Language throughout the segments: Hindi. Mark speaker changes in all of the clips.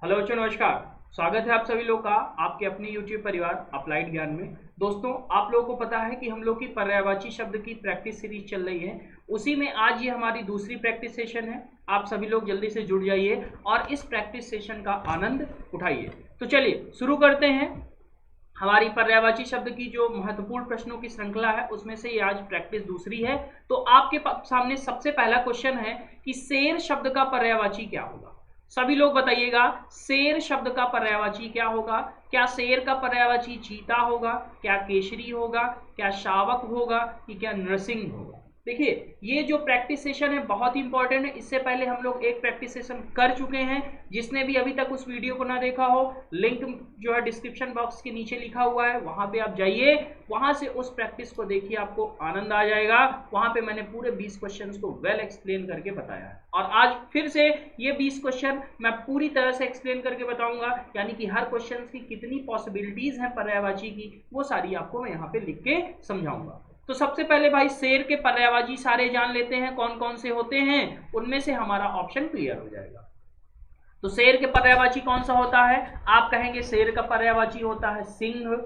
Speaker 1: हेलो बच्चों, नमस्कार। स्वागत है आप सभी लोग का आपके अपने YouTube परिवार अप्लाइड ज्ञान में। दोस्तों, आप लोगों को पता है कि हम लोग की पर्यायवाची शब्द की प्रैक्टिस सीरीज चल रही है। उसी में आज ये हमारी दूसरी प्रैक्टिस सेशन है। आप सभी लोग जल्दी से जुड़ जाइए और इस प्रैक्टिस सेशन का आनंद उठाइए। तो चलिए शुरू करते हैं। हमारी पर्यायवाची शब्द की जो महत्वपूर्ण प्रश्नों की श्रृंखला है उसमें से ये आज प्रैक्टिस दूसरी है। तो आपके सामने सबसे पहला क्वेश्चन है कि शेर शब्द का पर्यायवाची क्या होगा। सभी लोग बताइएगा, शेर शब्द का पर्यायवाची क्या होगा। क्या शेर का पर्यायवाची चीता होगा, क्या केसरी होगा, क्या शावक होगा, कि क्या नरसिंह होगा। देखिए, ये जो प्रैक्टिस सेशन है बहुत ही इंपॉर्टेंट है। इससे पहले हम लोग एक प्रैक्टिस सेशन कर चुके हैं। जिसने भी अभी तक उस वीडियो को ना देखा हो, लिंक जो है डिस्क्रिप्शन बॉक्स के नीचे लिखा हुआ है, वहां पे आप जाइए, वहां से उस प्रैक्टिस को देखिए, आपको आनंद आ जाएगा। वहां पे मैंने पूरे 20 क्वेश्चंस को वेल एक्सप्लेन करके बताया है और आज फिर से ये 20 क्वेश्चन मैं पूरी तरह से एक्सप्लेन करके बताऊंगा। यानी कि हर क्वेश्चन की कितनी पॉसिबिलिटीज हैं पर्यायवाची की, वो सारी आपको मैं यहाँ पे लिख के समझाऊंगा। तो सबसे पहले भाई शेर के पर्यायवाची सारे जान लेते हैं कौन कौन से होते हैं, उनमें से हमारा ऑप्शन क्लियर हो जाएगा। तो शेर के पर्यायवाची कौन सा होता है। आप कहेंगे शेर का पर्यायवाची होता है सिंह।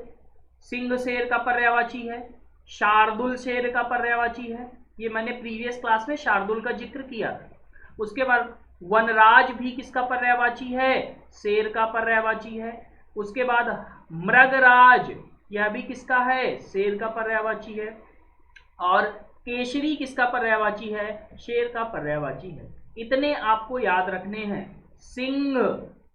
Speaker 1: सिंह शेर का पर्यायवाची है। शार्दुल शेर का पर्यायवाची है। ये मैंने प्रीवियस क्लास में शार्दुल का जिक्र किया था। उसके बाद वनराज भी किसका पर्यायवाची है, शेर का पर्यायवाची है। उसके बाद मृगराज, यह भी किसका है, शेर का पर्यायवाची है। और केसरी किसका पर्यायवाची है, शेर का पर्यायवाची है। इतने आपको याद रखने हैं। सिंह,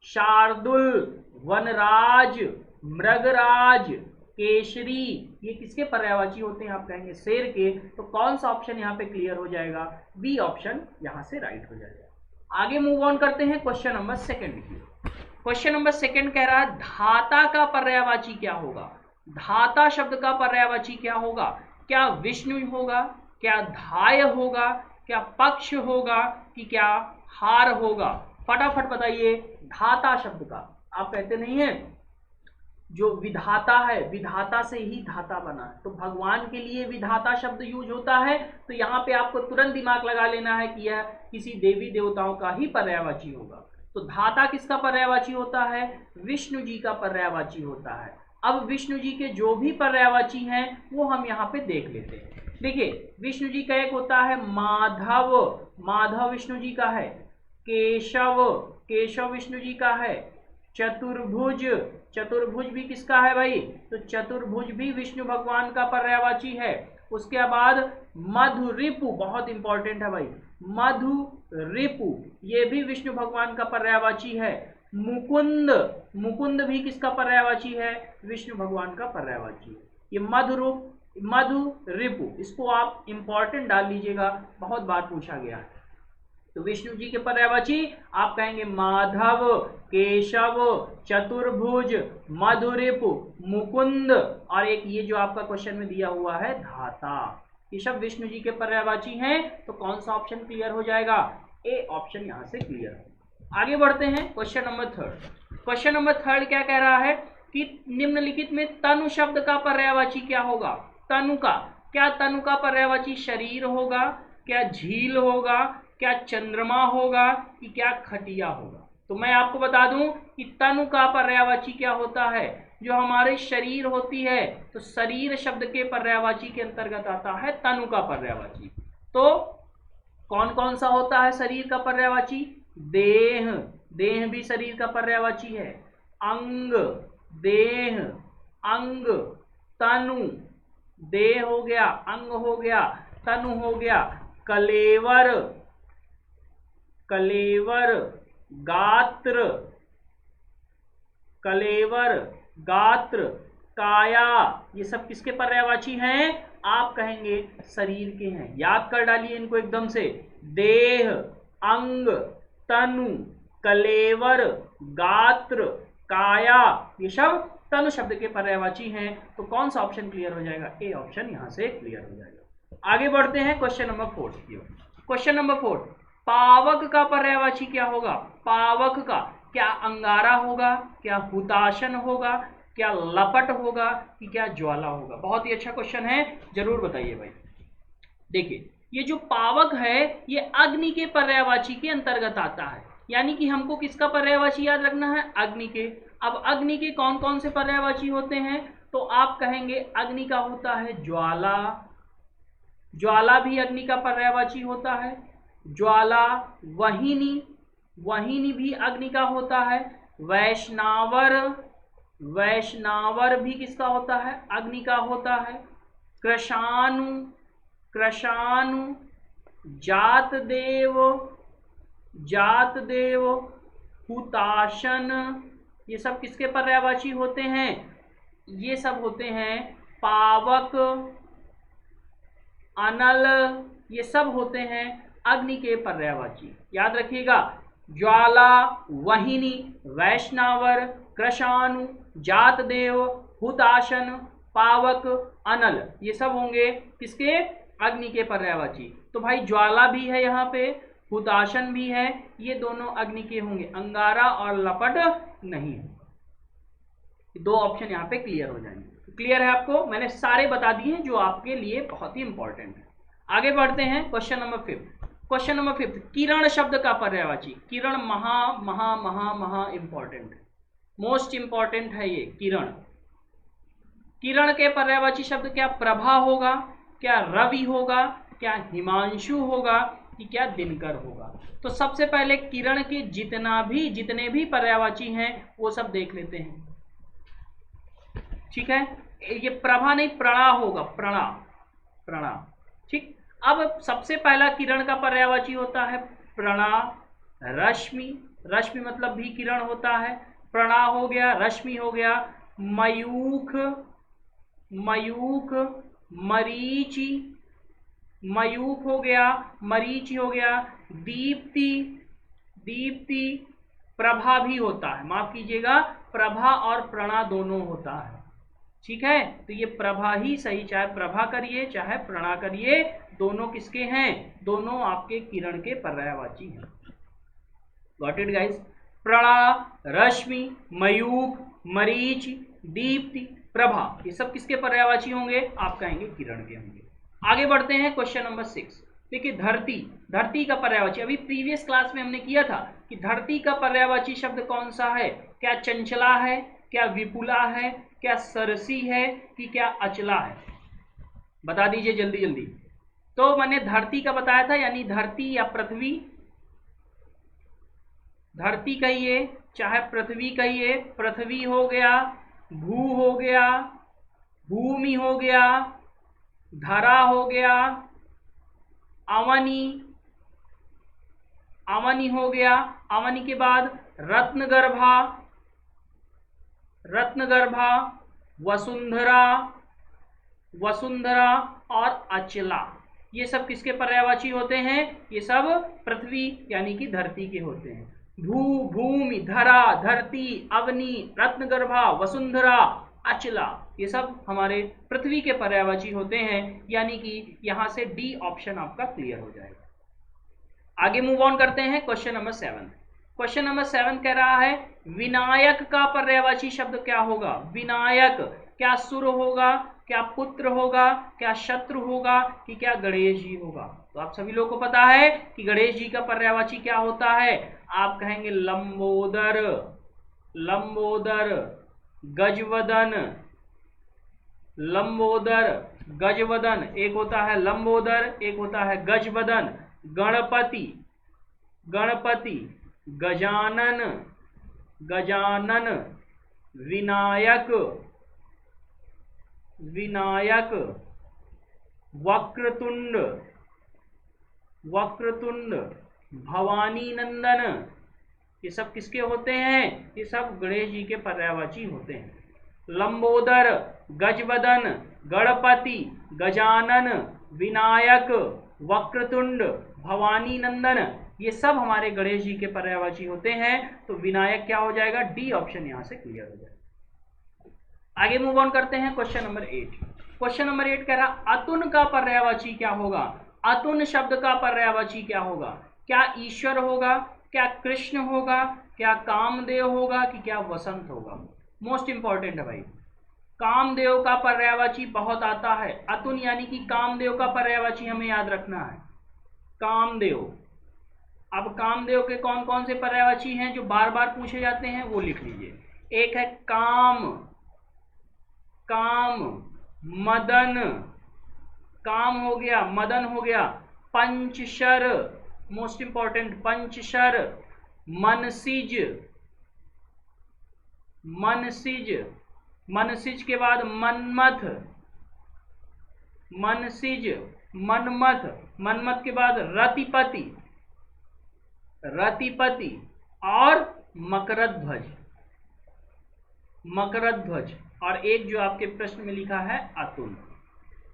Speaker 1: शार्दुल, वनराज, मृगराज, केसरी, ये किसके पर्यायवाची होते हैं, आप कहेंगे शेर के। तो कौन सा ऑप्शन यहाँ पे क्लियर हो जाएगा, बी ऑप्शन यहाँ से राइट हो जाएगा। आगे मूव ऑन करते हैं क्वेश्चन नंबर सेकंड की। क्वेश्चन नंबर सेकंड कह रहा है धाता का पर्यायवाची क्या होगा। धाता शब्द का पर्यायवाची क्या होगा। क्या विष्णु होगा, क्या धाय होगा, क्या पक्ष होगा, कि क्या हार होगा। फटाफट बताइए। धाता शब्द का, आप कहते नहीं है जो विधाता है, विधाता से ही धाता बना है, तो भगवान के लिए विधाता शब्द यूज होता है। तो यहाँ पे आपको तुरंत दिमाग लगा लेना है कि यह किसी देवी देवताओं का ही पर्यायवाची होगा। तो धाता किसका पर्यायवाची होता है, विष्णु जी का पर्यायवाची होता है। अब विष्णु जी के जो भी पर्यायवाची हैं वो हम यहाँ पे देख लेते हैं। देखिए, विष्णु जी का एक होता है माधव, माधव विष्णु जी का है। केशव, केशव विष्णु जी का है। चतुर्भुज, चतुर्भुज भी किसका है भाई, तो चतुर्भुज भी विष्णु भगवान का पर्यायवाची है। उसके बाद मधु रिपु, बहुत इंपॉर्टेंट है भाई, मधु रिपु, ये भी विष्णु भगवान का पर्यायवाची है। मुकुंद, मुकुंद भी किसका पर्यायवाची है, विष्णु भगवान का पर्यायवाची है। ये मधुरूप, मधु रिपु, इसको आप इंपॉर्टेंट डाल लीजिएगा, बहुत बार पूछा गया है। तो विष्णु जी के पर्यायवाची आप कहेंगे माधव, केशव, चतुर्भुज, मधुरिपु, मुकुंद, और एक ये जो आपका क्वेश्चन में दिया हुआ है धाता, ये सब विष्णु जी के पर्यायवाची हैं। तो कौन सा ऑप्शन क्लियर हो जाएगा, ए ऑप्शन यहां से क्लियर है। आगे बढ़ते हैं question number third. Question number third क्या कह रहा है कि निम्नलिखित में तनु शब्द का पर्यायवाची क्या होगा। तनु का, क्या तनु का पर्यायवाची शरीर होगा, क्या झील होगा, क्या चंद्रमा होगा, कि क्या खटिया होगा। तो मैं आपको बता दूं कि तनु का पर्यायवाची क्या होता है, जो हमारे शरीर होती है, तो शरीर शब्द के पर्यायवाची के अंतर्गत आता है तनु का पर्यायवाची। तो कौन कौन सा होता है शरीर का पर्यायवाची, देह, देह भी शरीर का पर्यायवाची है। अंग, देह, अंग, तनु, देह हो गया, अंग हो गया, तनु हो गया। कलेवर, कलेवर, गात्र, कलेवर, गात्र, काया, ये सब किसके पर्यायवाची हैं, आप कहेंगे शरीर के हैं। याद कर डालिए इनको एकदम से। देह, अंग, तनु, कलेवर, गात्र, काया, ये सब तनु शब्द के पर्यायवाची हैं। तो कौन सा ऑप्शन क्लियर हो जाएगा, ए ऑप्शन यहां से क्लियर हो जाएगा। आगे बढ़ते हैं क्वेश्चन नंबर 4 की ओर। क्वेश्चन नंबर 4, पावक का पर्यायवाची क्या होगा। पावक का, क्या अंगारा होगा, क्या हुताशन होगा, क्या लपट होगा, कि क्या ज्वाला होगा। बहुत ही अच्छा क्वेश्चन है, जरूर बताइए भाई। देखिए, ये जो पावक है ये अग्नि के पर्यायवाची के अंतर्गत आता है। यानी कि हमको किसका पर्यायवाची याद रखना है? अग्नि के। अब अग्नि के कौन कौन से पर्यायवाची होते हैं? तो आप कहेंगे अग्नि का होता है ज्वाला, ज्वाला भी अग्नि का पर्यायवाची होता है। ज्वाला, वहिनी, वहिनी भी अग्नि का होता है। वैष्णावर, वैष्णावर भी किसका होता है? अग्नि का होता है। कृशानु, कृशानु, जात देव, जात देव, हुताशन, ये सब किसके पर्यायवाची होते हैं? ये सब होते हैं पावक, अनल, ये सब होते हैं अग्नि के पर्यायवाची। याद रखिएगा, ज्वाला, वहिनी, वैष्णावर, कृशानु, जातदेव, हुताशन, पावक, अनल, ये सब होंगे किसके? अग्नि के पर्यायवाची। तो भाई ज्वाला भी है यहाँ पे, हुताशन भी है, ये दोनों अग्नि के होंगे, अंगारा और लपट नहीं है। दो ऑप्शन यहाँ पे क्लियर हो जाएंगे। क्लियर है आपको? मैंने सारे बता दिए हैं जो आपके लिए बहुत ही इंपॉर्टेंट है। आगे बढ़ते हैं क्वेश्चन नंबर 5। क्वेश्चन नंबर 5, किरण शब्द का पर्यायवाची। किरण महा महा महा महा इंपॉर्टेंट, मोस्ट इंपॉर्टेंट है ये किरण। किरण के पर्यायवाची शब्द क्या प्रभा होगा, क्या रवि होगा, क्या हिमांशु होगा, कि क्या दिनकर होगा? तो सबसे पहले किरण के जितने भी पर्यायवाची हैं वो सब देख लेते हैं। ठीक है, ये प्रभा नहीं प्रणा होगा, प्रणा, प्रणा। ठीक, अब सबसे पहला किरण का पर्यायवाची होता है प्रणा। रश्मि, रश्मि मतलब भी किरण होता है। प्रणा हो गया, रश्मि हो गया। मयूख, मयूख, मरीचि, मयूख हो गया, मरीचि हो गया। दीप्ति, दीप्ति, प्रभा भी होता है, माफ कीजिएगा, प्रभा और प्रणा दोनों होता है। ठीक है, तो ये प्रभा ही सही, चाहे प्रभा करिए चाहे प्रणा करिए, दोनों किसके हैं? दोनों आपके किरण के पर्यायवाची हैं। Got it guys? प्रणा, रश्मि, मयूख, मरीच, दीप्ति, प्रभा, ये सब किसके पर्यायवाची होंगे? आप कहेंगे किरण के होंगे। आगे बढ़ते हैं क्वेश्चन नंबर 6। देखिए धरती, धरती का पर्यायवाची, अभी प्रीवियस क्लास में हमने किया था कि धरती का पर्यायवाची शब्द कौन सा है? क्या चंचला है, क्या विपुला है, क्या सरसी है, कि क्या अचला है? बता दीजिए जल्दी जल्दी। तो मैंने धरती का बताया था, यानी धरती या पृथ्वी, धरती कहिए चाहे पृथ्वी कहिए, पृथ्वी हो गया, भू हो गया, भूमि हो गया, धरा हो गया, अवनी, अवनी हो गया। अवनी के बाद रत्नगर्भा, रत्नगर्भा, वसुंधरा, वसुंधरा और अचला, ये सब किसके पर्यायवाची होते हैं? ये सब पृथ्वी यानी कि धरती के होते हैं। भू, भूमि, धरा, धरती, अवनी, रत्नगर्भा, वसुंधरा, अचला, ये सब हमारे पृथ्वी के पर्यायवाची होते हैं, यानी कि यहां से डी ऑप्शन आपका क्लियर हो जाएगा। आगे मूव ऑन करते हैं क्वेश्चन नंबर 7। क्वेश्चन नंबर 7 कह रहा है विनायक का पर्यायवाची शब्द क्या होगा? विनायक, क्या सुर होगा, क्या पुत्र होगा, क्या शत्रु होगा, कि क्या गणेश जी होगा? तो आप सभी लोगों को पता है कि गणेश जी का पर्यायवाची क्या होता है? आप कहेंगे लंबोदर, लंबोदर, गजवदन, लंबोदर, गजवदन, एक होता है लंबोदर, एक होता है गजवदन। गणपति, गणपति, गजानन, गजानन, विनायक, विनायक, वक्रतुंड, वक्रतुंड, भवानी नंदन, ये सब किसके होते हैं? ये सब गणेश जी के पर्यायवाची होते हैं। लंबोदर, गजवदन, गणपति, गजानन, विनायक, वक्रतुंड, भवानी नंदन, ये सब हमारे गणेश जी के पर्यायवाची होते हैं। तो विनायक क्या हो जाएगा? डी ऑप्शन यहां से क्लियर हो जाएगा। आगे मूव ऑन करते हैं क्वेश्चन नंबर 8। क्वेश्चन नंबर 8 कह रहा अतुन का पर्यायवाची क्या होगा? अतुन शब्द का पर्यायवाची क्या होगा? क्या ईश्वर होगा, क्या कृष्ण होगा, क्या कामदेव होगा, कि क्या वसंत होगा? मोस्ट इंपॉर्टेंट है भाई, कामदेव का पर्यायवाची बहुत आता है। अतुन यानी कि कामदेव का पर्यायवाची हमें याद रखना है। कामदेव, अब कामदेव के कौन कौन से पर्यायवाची हैं जो बार बार पूछे जाते हैं वो लिख लीजिए। एक है काम, काम, मदन, काम हो गया, मदन हो गया, पंचशर, मोस्ट इंपॉर्टेंट पंचशर, मनसिज, मनसिज, मनसिज के बाद मनमथ, मनसिज, मनमथ, मनमथ के बाद रतिपति, रतिपति और मकरध्वज, मकरध्वज, और एक जो आपके प्रश्न में लिखा है अतुल।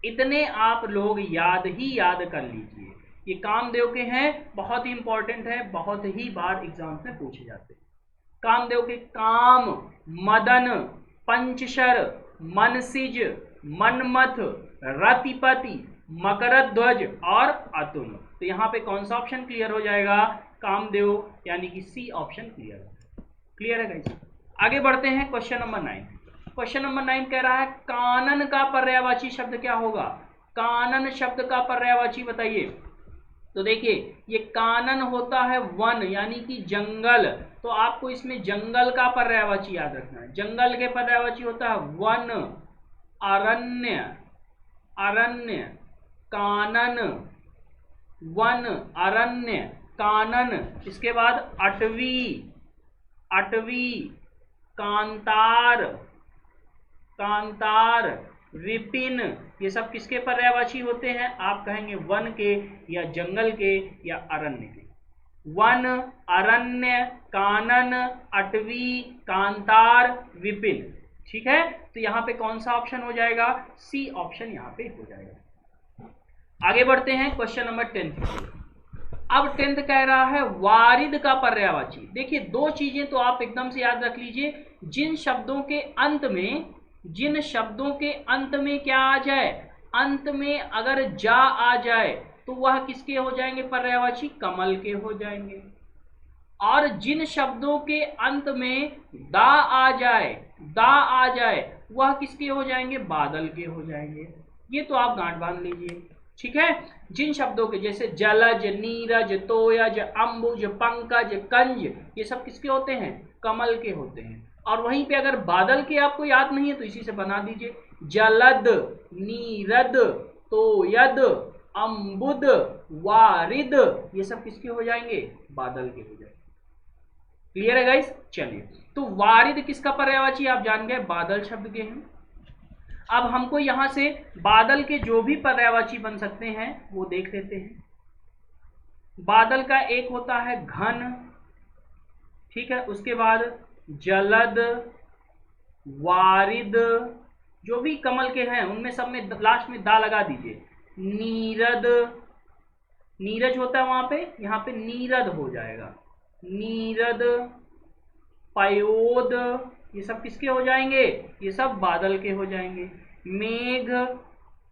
Speaker 1: इतने आप लोग याद कर लीजिए। ये कामदेव के हैं, बहुत ही इंपॉर्टेंट है, बहुत ही बार एग्जाम में पूछे जाते हैं। कामदेव के काम, मदन, पंचशर, मनसिज, मनमथ, रतिपति, मकरध्वज और अतुल। तो यहाँ पे कौन सा ऑप्शन क्लियर हो जाएगा? कामदेव, यानी कि सी ऑप्शन क्लियर है। क्लियर है गाइस? आगे बढ़ते हैं क्वेश्चन नंबर 9। क्वेश्चन नंबर 9 कह रहा है कानन का पर्यायवाची शब्द क्या होगा? कानन शब्द का पर्यायवाची बताइए। तो देखिए ये कानन होता है वन, यानी कि जंगल, तो आपको इसमें जंगल का पर्यायवाची याद रखना है। जंगल के पर्यायवाची होता है वन, अरण्य, अरण्य, कानन, वन, अरण्य, कानन। इसके बाद अटवी, अटवी, कांतार, कांतार, विपिन, ये सब किसके पर्यायवाची होते हैं? आप कहेंगे वन के या जंगल के या अरण्य के। वन, अरण्य, कानन, अटवी, कांतार, विपिन। ठीक है, तो यहाँ पे कौन सा ऑप्शन हो जाएगा? सी ऑप्शन यहाँ पे हो जाएगा। आगे बढ़ते हैं क्वेश्चन नंबर 10। अब 10 कह रहा है वारिद का पर्यायवाची। देखिए दो चीजें तो आप एकदम से याद रख लीजिए। जिन शब्दों के अंत में, जिन शब्दों के अंत में क्या आ जाए? अंत में अगर जा आ जाए तो वह किसके हो जाएंगे पर्यायवाची? कमल के हो जाएंगे। और जिन शब्दों के अंत में दा आ जाए, दा आ जाए, वह किसके हो जाएंगे? बादल के हो जाएंगे। ये तो आप गांठ बांध लीजिए। ठीक है, जिन शब्दों के जैसे जलज, नीरज, तोयज, अंबुज, पंकज, कंज, ये सब किसके होते हैं? कमल के होते हैं। और वहीं पे अगर बादल के आपको याद नहीं है तो इसी से बना दीजिए, जलद, नीरद, तोयद, अंबुद, वारिद, ये सब किसके हो जाएंगे? बादल के हो जाएंगे। क्लियर है गाइस? चलिए, तो वारिद किसका पर्यायवाची आप जान गए? बादल शब्द के हैं। अब हमको यहां से बादल के जो भी पर्यायवाची बन सकते हैं वो देख लेते हैं। बादल का एक होता है घन, ठीक है, उसके बाद जलद, वारिद, जो भी कमल के हैं उनमें सब में लास्ट में दा लगा दीजिए। नीरद, नीरज होता है वहां पे, यहाँ पे नीरद हो जाएगा। नीरद, पयोद, ये सब किसके हो जाएंगे? ये सब बादल के हो जाएंगे। मेघ,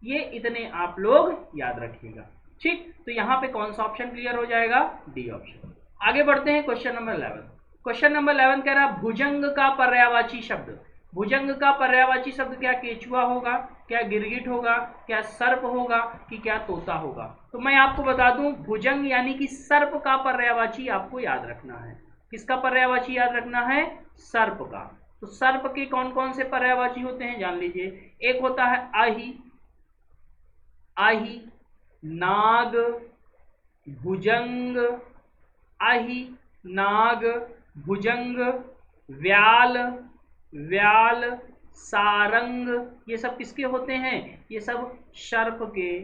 Speaker 1: ये इतने आप लोग याद रखिएगा। ठीक, तो यहाँ पे कौन सा ऑप्शन क्लियर हो जाएगा? D option. आगे बढ़ते हैं क्वेश्चन नंबर 11। क्वेश्चन नंबर 11 कह रहा भुजंग का पर्यायवाची शब्द। भुजंग का पर्यायवाची शब्द क्या केचुआ होगा, क्या गिरगिट होगा, क्या सर्प होगा, कि क्या तोता होगा? तो मैं आपको बता दूं, भुजंग यानी कि सर्प का पर्यायवाची आपको याद रखना है। किसका पर्यायवाची याद रखना है? सर्प का। तो सर्प के कौन कौन से पर्यायवाची होते हैं जान लीजिए। एक होता है अहि, अहि, नाग, भुजंग, अहि, नाग, भुजंग, व्याल, व्याल, सारंग, ये सब किसके होते हैं? ये सब सर्प के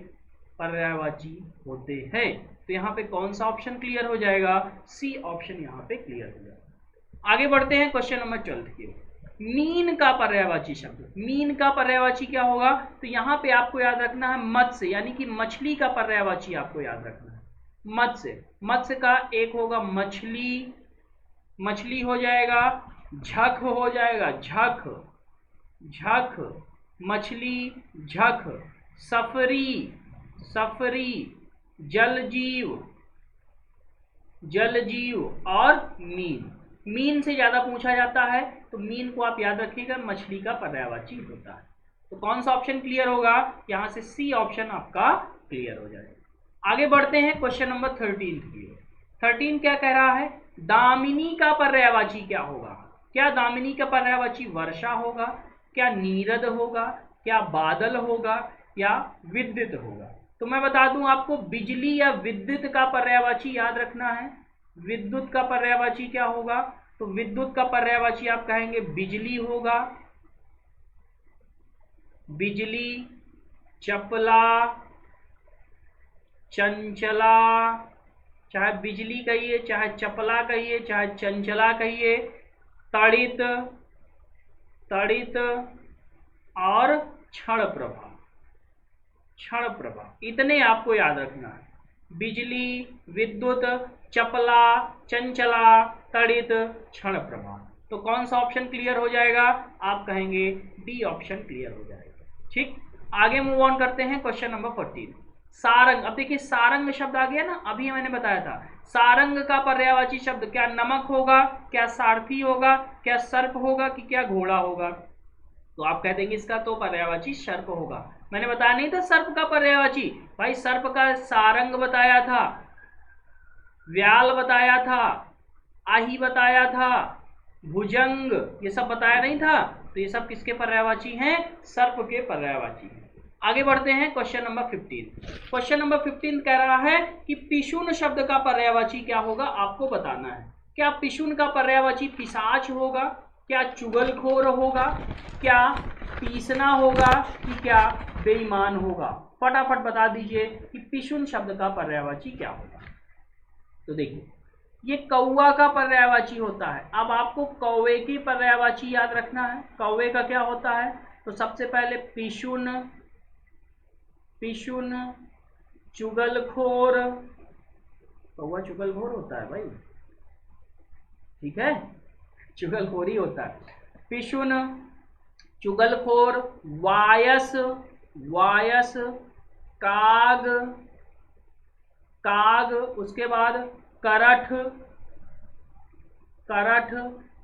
Speaker 1: पर्यायवाची होते हैं। तो यहाँ पे कौन सा ऑप्शन क्लियर हो जाएगा? सी ऑप्शन यहाँ पे क्लियर हो जाएगा। आगे बढ़ते हैं क्वेश्चन नंबर 12 की। मीन का पर्यायवाची शब्द। मीन का पर्यायवाची क्या होगा? तो यहाँ पे आपको याद रखना है मत्स्य, यानी कि मछली का पर्यायवाची आपको याद रखना है। मत्स्य, मत्स्य का एक होगा मछली, मछली हो जाएगा। झक हो जाएगा, झक, झक, मछली, झक। सफरी, सफरी, जलजीव, जलजीव और मीन। मीन से ज्यादा पूछा जाता है तो मीन को आप याद रखिएगा, मछली का पर्यायवाची होता है। तो कौन सा ऑप्शन क्लियर होगा? यहां से सी ऑप्शन आपका क्लियर हो जाएगा। आगे बढ़ते हैं क्वेश्चन नंबर 13 की। 13 क्या कह रहा है, दामिनी का पर्यायवाची क्या होगा। क्या दामिनी का पर्यायवाची वर्षा होगा, क्या नीरद होगा, क्या बादल होगा, या विद्युत होगा। तो मैं बता दूं आपको, बिजली या विद्युत का पर्यायवाची याद रखना है। विद्युत का पर्यायवाची क्या होगा, तो विद्युत का पर्यायवाची आप कहेंगे बिजली होगा। बिजली, चपला, चंचला, चाहे बिजली कहिए, चाहे चपला कहिए, चाहे चंचला कहिए, तड़ित, तड़ित और क्षण प्रभा। क्षण प्रभा, इतने आपको याद रखना है। बिजली, विद्युत, चपला, चंचला, तड़ित, क्षण प्रभा। तो कौन सा ऑप्शन क्लियर हो जाएगा, आप कहेंगे डी ऑप्शन क्लियर हो जाएगा। ठीक, आगे मूव ऑन करते हैं क्वेश्चन नंबर 14। सारंग। अब देखिए सारंग शब्द आ गया ना, अभी मैंने बताया था। सारंग का पर्यायवाची शब्द क्या नमक होगा, क्या सारथी होगा, क्या सर्प होगा, कि क्या घोड़ा होगा। तो आप कह देंगे इसका तो पर्यायवाची सर्प होगा। मैंने बताया नहीं था सर्प का पर्यायवाची, भाई सर्प का सारंग बताया था, व्याल बताया था, आही बताया था, भुजंग, ये सब बताया नहीं था। तो ये सब किसके पर्यायवाची हैं, सर्प के पर्यायवाची हैं। आगे बढ़ते हैं क्वेश्चन नंबर 15। क्वेश्चन नंबर 15 कह रहा है कि पिशुन शब्द का पर्यायवाची क्या होगा, आपको बताना है। क्या पिशुन का पर्यायवाची पिशाच होगा, क्या चुगलखोर होगा, क्या पीसना होगा, कि क्या बेईमान होगा। फटाफट बता दीजिए कि पिशुन शब्द का पर्यायवाची क्या होगा। तो देखिए ये कौवा का पर्यायवाची होता है। अब आपको कौवे की पर्यायवाची याद रखना है। कौवे का क्या होता है, तो सबसे पहले पिशुन, पिशुन, चुगलखोर। कौवा चुगलखोर होता है भाई, ठीक है, चुगलखोरी होता है। पिशुन, चुगलखोर, वायस, वायस, काग, काग, उसके बाद करठ, करठ,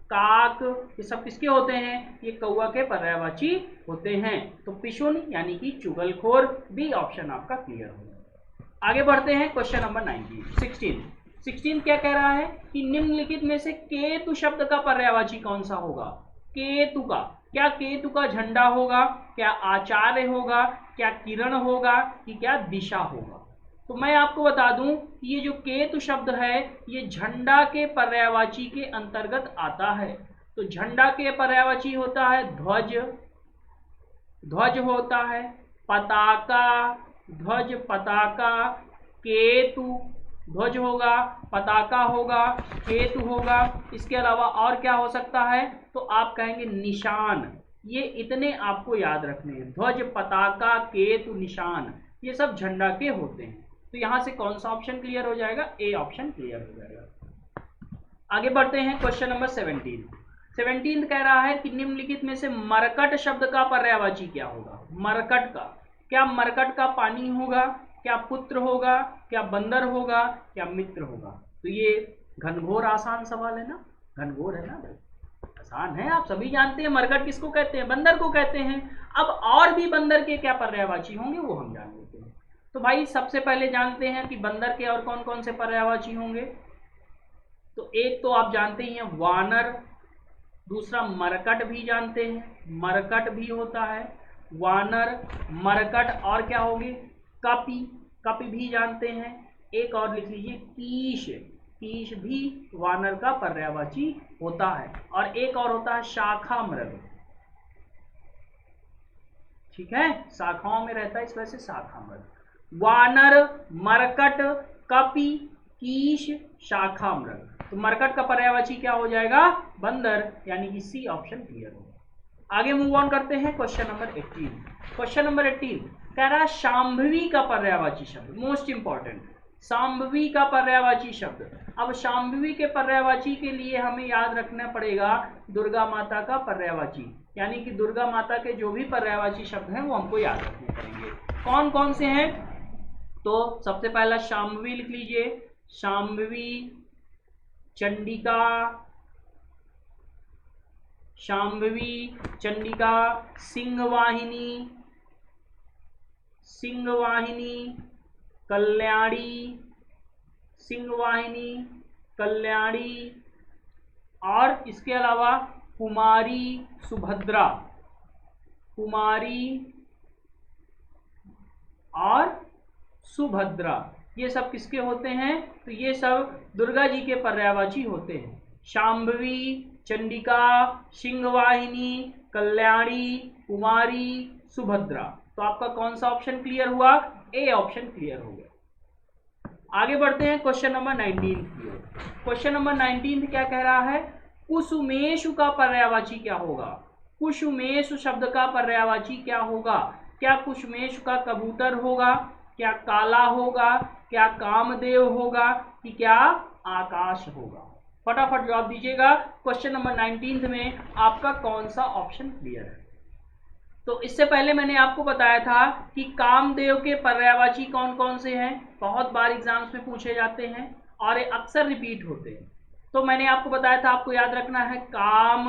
Speaker 1: काक, ये सब किसके होते हैं, ये कौवा के पर्यायवाची होते हैं। तो पिशुन यानी कि चुगलखोर, बी ऑप्शन आपका क्लियर होगा। आगे बढ़ते हैं क्वेश्चन नंबर 16 क्या कह रहा है कि निम्नलिखित में से केतु शब्द का पर्यायवाची कौन सा होगा। केतु का, क्या केतु का झंडा होगा, क्या आचार्य होगा, क्या किरण होगा, कि क्या दिशा होगा। तो मैं आपको बता दूं कि ये जो केतु शब्द है ये झंडा के पर्यायवाची के अंतर्गत आता है। तो झंडा के पर्यायवाची होता है ध्वज, ध्वज होता है पताका, ध्वज, पताका, केतु, ध्वज होगा, पताका होगा, केतु होगा। इसके अलावा और क्या हो सकता है, तो आप कहेंगे निशान। ये इतने आपको याद रखने हैं, ध्वज, पताका, केतु, निशान, ये सब झंडा के होते हैं। तो यहां से कौन सा ऑप्शन क्लियर हो जाएगा, ए ऑप्शन क्लियर हो जाएगा। आगे बढ़ते हैं क्वेश्चन नंबर 17 कह रहा है कि निम्नलिखित में से मरकट शब्द का पर्यायवाची क्या होगा। मरकट का, क्या मरकट का पानी होगा, क्या पुत्र होगा, क्या बंदर होगा, क्या मित्र होगा। तो ये घनघोर आसान सवाल है ना, घनघोर है ना भाई, आसान है, आप सभी जानते हैं मरकट किसको कहते हैं, बंदर को कहते हैं। अब और भी बंदर के क्या पर्यायवाची होंगे वो हम जान लेते हैं। तो भाई सबसे पहले जानते हैं कि बंदर के और कौन कौन से पर्यायवाची होंगे। तो एक तो आप जानते ही हैं वानर, दूसरा मरकट भी जानते हैं, मरकट भी होता है, वानर, मरकट, और क्या होगी, कपि, कपि भी जानते हैं। एक और लिख लीजिए कीश, कीश भी वानर का पर्यायवाची होता है। और एक और होता है शाखा मृग, ठीक है, शाखाओं में रहता है इस वजह से शाखा मृग। वानर, मरकट, कपि, कीश, शाखा मृग। तो मरकट का पर्यायवाची क्या हो जाएगा, बंदर, यानी कि सी ऑप्शन क्लियर होगा। आगे मूव ऑन करते हैं क्वेश्चन नंबर 18। क्वेश्चन नंबर 18 कह रहा है शांभवी का पर्यायवाची शब्द, मोस्ट इंपॉर्टेंट, शांभवी का पर्यायवाची शब्द। अब शांभवी के पर्यायवाची के लिए हमें याद रखना पड़ेगा दुर्गा माता का पर्यायवाची, यानी कि दुर्गा माता के जो भी पर्यायवाची शब्द हैं वो हमको याद रखने पड़ेंगे। कौन कौन से हैं, तो सबसे पहला शांभवी लिख लीजिए, शांभवी, चंडिका, शांभवी, चंडिका, सिंहवाहिनी, सिंहवाहिनी, कल्याणी, सिंहवाहिनी, कल्याणी और इसके अलावा कुमारी, सुभद्रा, कुमारी और सुभद्रा, ये सब किसके होते हैं? तो ये सब दुर्गा जी के पर्यायवाची होते हैं। शांभवी, चंडिका, सिंहवाहिनी, कल्याणी, कुमारी, सुभद्रा। तो आपका कौन सा ऑप्शन क्लियर हुआ? ए ऑप्शन क्लियर हो गया। आगे बढ़ते हैं क्वेश्चन नंबर 19 की ओर। क्वेश्चन नंबर 19 क्या कह रहा है? कुसुमेशु का पर्यायवाची क्या होगा? कुसुमेशु शब्द का पर्यायवाची क्या होगा? क्या कुसुमेशु का कबूतर होगा, क्या काला होगा, क्या कामदेव होगा, कि क्या आकाश होगा? फटाफट जवाब दीजिएगा। क्वेश्चन नंबर 19 में आपका कौन सा ऑप्शन क्लियर है? तो इससे पहले मैंने आपको बताया था कि कामदेव के पर्यायवाची कौन कौन से हैं। बहुत बार एग्जाम्स में पूछे जाते हैं और ये अक्सर रिपीट होते हैं। तो मैंने आपको बताया था, आपको याद रखना है, काम,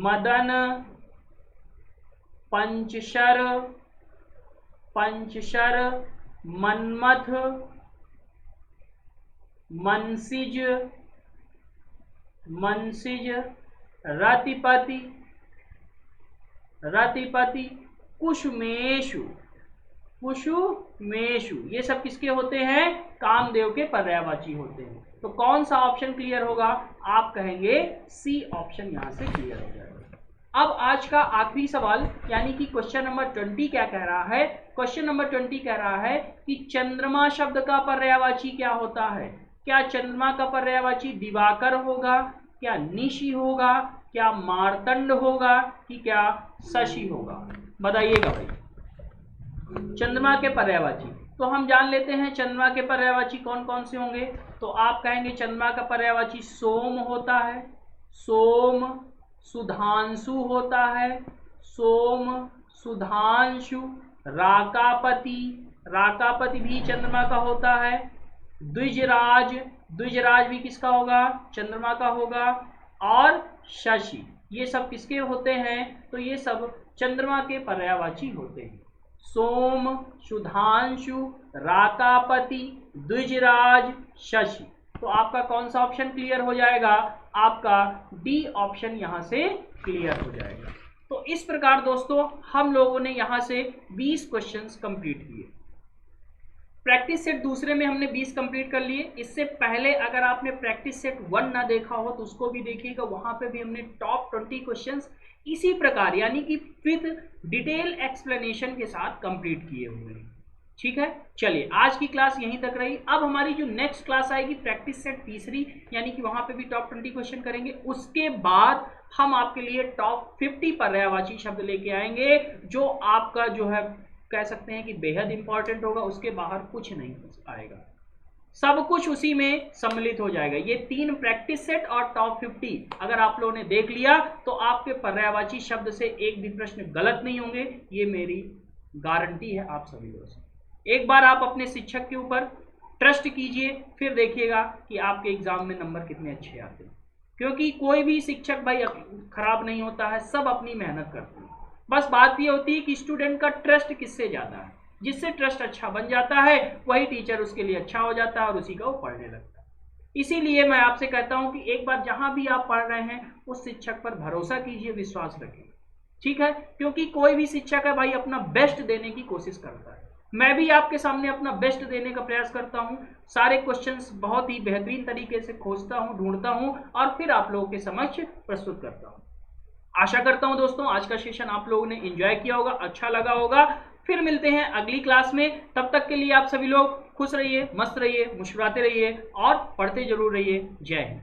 Speaker 1: मदन, पंचशर, पंचशर, मन्मथ, मनसिज, मनसिज, रतिपति, रतिपति, कुसुमेशु, कुसुमेशु, ये सब किसके होते हैं? कामदेव के पर्यायवाची होते हैं। तो कौन सा ऑप्शन क्लियर होगा? आप कहेंगे सी ऑप्शन यहां से क्लियर हो जाएगा। अब आज का आखिरी सवाल यानी कि क्वेश्चन नंबर 20 क्या कह रहा है? क्वेश्चन नंबर 20 कह रहा है कि चंद्रमा शब्द का पर्यायवाची क्या होता है? क्या चंद्रमा का पर्यायवाची दिवाकर होगा, क्या निशि होगा, क्या मार्तंड होगा, कि क्या शशि होगा? बताइएगा भाई। चंद्रमा के पर्यायवाची तो हम जान लेते हैं चंद्रमा के पर्यायवाची कौन कौन से होंगे। तो आप कहेंगे चंद्रमा का पर्यायवाची सोम होता है, सोम, सुधांशु होता है, सोम, सुधांशु, राकापति, राकापति भी चंद्रमा का होता है, द्विजराज, द्विजराज भी किसका होगा? चंद्रमा का होगा, और शशि, ये सब किसके होते हैं? तो ये सब चंद्रमा के पर्यायवाची होते हैं। सोम, सुधांशु, राकापति, द्विजराज, शशि। तो आपका कौन सा ऑप्शन क्लियर हो जाएगा? आपका डी ऑप्शन यहां से क्लियर हो जाएगा। तो इस प्रकार दोस्तों हम लोगों ने यहां से 20 क्वेश्चंस कंप्लीट किए। प्रैक्टिस सेट दूसरे में हमने 20 कंप्लीट कर लिए। इससे पहले अगर आपने प्रैक्टिस सेट 1 ना देखा हो तो उसको भी देखिएगा, वहां पे भी हमने टॉप 20 क्वेश्चंस इसी प्रकार यानी कि विद डिटेल एक्सप्लेनेशन के साथ कंप्लीट किए हुए हैं। ठीक है, चलिए आज की क्लास यहीं तक रही। अब हमारी जो नेक्स्ट क्लास आएगी प्रैक्टिस सेट तीसरी यानी कि वहां पे भी टॉप 20 क्वेश्चन करेंगे। उसके बाद हम आपके लिए टॉप 50 पर्यायवाची शब्द लेके आएंगे जो आपका जो है कह सकते हैं कि बेहद इंपॉर्टेंट होगा। उसके बाहर कुछ नहीं आएगा, सब कुछ उसी में सम्मिलित हो जाएगा। ये 3 प्रैक्टिस सेट और टॉप 50 अगर आप लोगों ने देख लिया तो आपके पर्यायवाची शब्द से एक भी प्रश्न गलत नहीं होंगे, ये मेरी गारंटी है आप सभी लोगों से। एक बार आप अपने शिक्षक के ऊपर ट्रस्ट कीजिए, फिर देखिएगा कि आपके एग्जाम में नंबर कितने अच्छे आते हैं। क्योंकि कोई भी शिक्षक भाई खराब नहीं होता है, सब अपनी मेहनत करते हैं। बस बात ये होती है कि स्टूडेंट का ट्रस्ट किससे ज़्यादा है। जिससे ट्रस्ट अच्छा बन जाता है वही टीचर उसके लिए अच्छा हो जाता है और उसी का वो पढ़ने लगता है। इसीलिए मैं आपसे कहता हूं कि एक बार जहां भी आप पढ़ रहे हैं उस शिक्षक पर भरोसा कीजिए, विश्वास रखिए। ठीक है, क्योंकि कोई भी शिक्षक है भाई अपना बेस्ट देने की कोशिश करता है। मैं भी आपके सामने अपना बेस्ट देने का प्रयास करता हूं। सारे क्वेश्चंस बहुत ही बेहतरीन तरीके से खोजता हूं, ढूंढता हूं और फिर आप लोगों के समक्ष प्रस्तुत करता हूं। आशा करता हूं दोस्तों आज का सेशन आप लोगों ने एंजॉय किया होगा, अच्छा लगा होगा। फिर मिलते हैं अगली क्लास में। तब तक के लिए आप सभी लोग खुश रहिए, मस्त रहिए, मुस्कुराते रहिए और पढ़ते जरूर रहिए। जय हिंद।